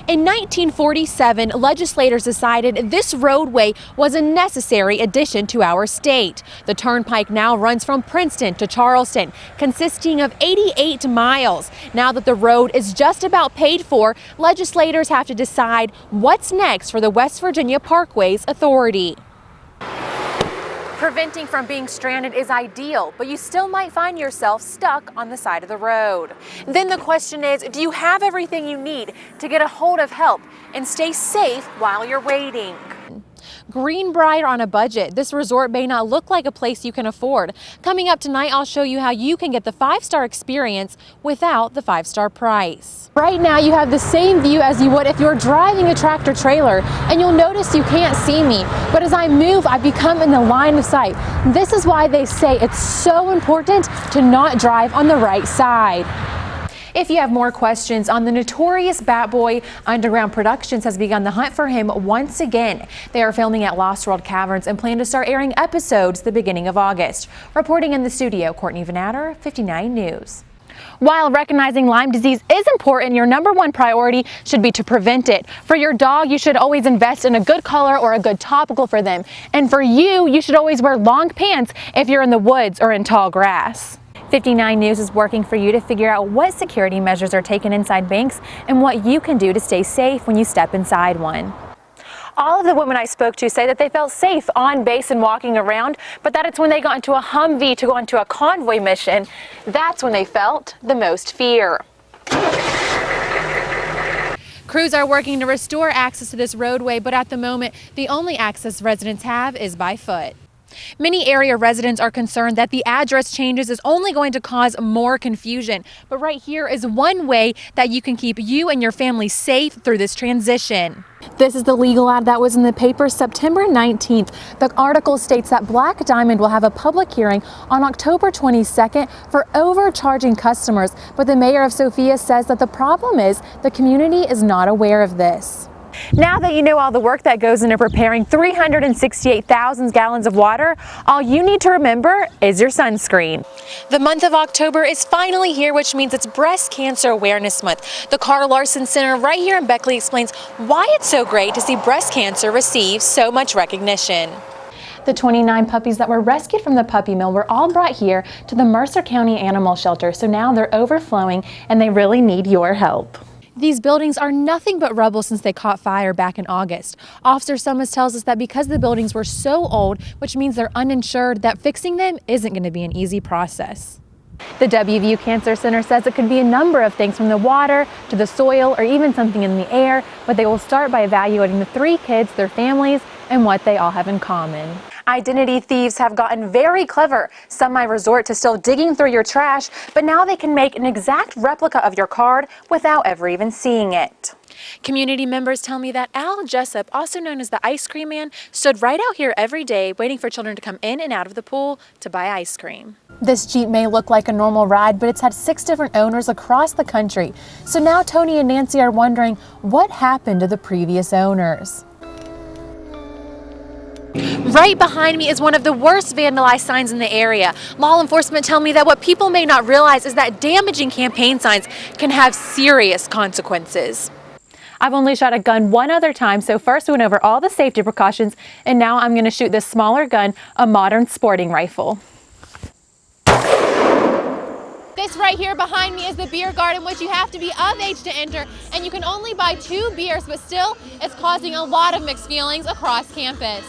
In 1947, legislators decided this roadway was a necessary addition to our state. The turnpike now runs from Princeton to Charleston, consisting of 88 miles. Now that the road is just about paid for, legislators have to decide what's next for the West Virginia Parkways Authority. Preventing from being stranded is ideal, but you still might find yourself stuck on the side of the road. Then the question is, do you have everything you need to get a hold of help and stay safe while you're waiting? Greenbrier on a budget. This resort may not look like a place you can afford. Coming up tonight, I'll show you how you can get the 5-star experience without the 5-star price. Right now, you have the same view as you would if you're driving a tractor trailer, and you'll notice you can't see me. But as I move, I become in the line of sight. This is why they say it's so important to not drive on the right side. If you have more questions on the notorious Bat Boy, Underground Productions has begun the hunt for him once again. They are filming at Lost World Caverns and plan to start airing episodes the beginning of August. Reporting in the studio, Courtney Vanatter, 59 News. While recognizing Lyme disease is important, your #1 priority should be to prevent it. For your dog, you should always invest in a good collar or a good topical for them. And for you, you should always wear long pants if you're in the woods or in tall grass. 59 News is working for you to figure out what security measures are taken inside banks and what you can do to stay safe when you step inside one. All of the women I spoke to say that they felt safe on base and walking around, but that it's when they got into a Humvee to go into a convoy mission, that's when they felt the most fear. Crews are working to restore access to this roadway, but at the moment, the only access residents have is by foot. Many area residents are concerned that the address changes is only going to cause more confusion, but right here is one way that you can keep you and your family safe through this transition. This is the legal ad that was in the paper September 19th. The article states that Black Diamond will have a public hearing on October 22nd for overcharging customers, but the mayor of Sophia says that the problem is the community is not aware of this. Now that you know all the work that goes into preparing 368,000 gallons of water, all you need to remember is your sunscreen. The month of October is finally here, which means it's Breast Cancer Awareness Month. The Carl Larson Center right here in Beckley explains why it's so great to see breast cancer receive so much recognition. The 29 puppies that were rescued from the puppy mill were all brought here to the Mercer County Animal Shelter, so now they're overflowing and they really need your help. These buildings are nothing but rubble since they caught fire back in August. Officer Summers tells us that because the buildings were so old, which means they're uninsured, that fixing them isn't going to be an easy process. The WVU Cancer Center says it could be a number of things, from the water to the soil or even something in the air, but they will start by evaluating the 3 kids, their families, and what they all have in common. Identity thieves have gotten very clever. Some might resort to still digging through your trash, but now they can make an exact replica of your card without ever even seeing it. Community members tell me that Al Jessup, also known as the Ice Cream Man, stood right out here every day waiting for children to come in and out of the pool to buy ice cream. This Jeep may look like a normal ride, but it's had 6 different owners across the country. So now Tony and Nancy are wondering what happened to the previous owners. Right behind me is one of the worst vandalized signs in the area. Law enforcement tell me that what people may not realize is that damaging campaign signs can have serious consequences. I've only shot a gun one other time, so first we went over all the safety precautions, and now I'm going to shoot this smaller gun, a modern sporting rifle. This right here behind me is the beer garden, which you have to be of age to enter, and you can only buy 2 beers, but still it's causing a lot of mixed feelings across campus.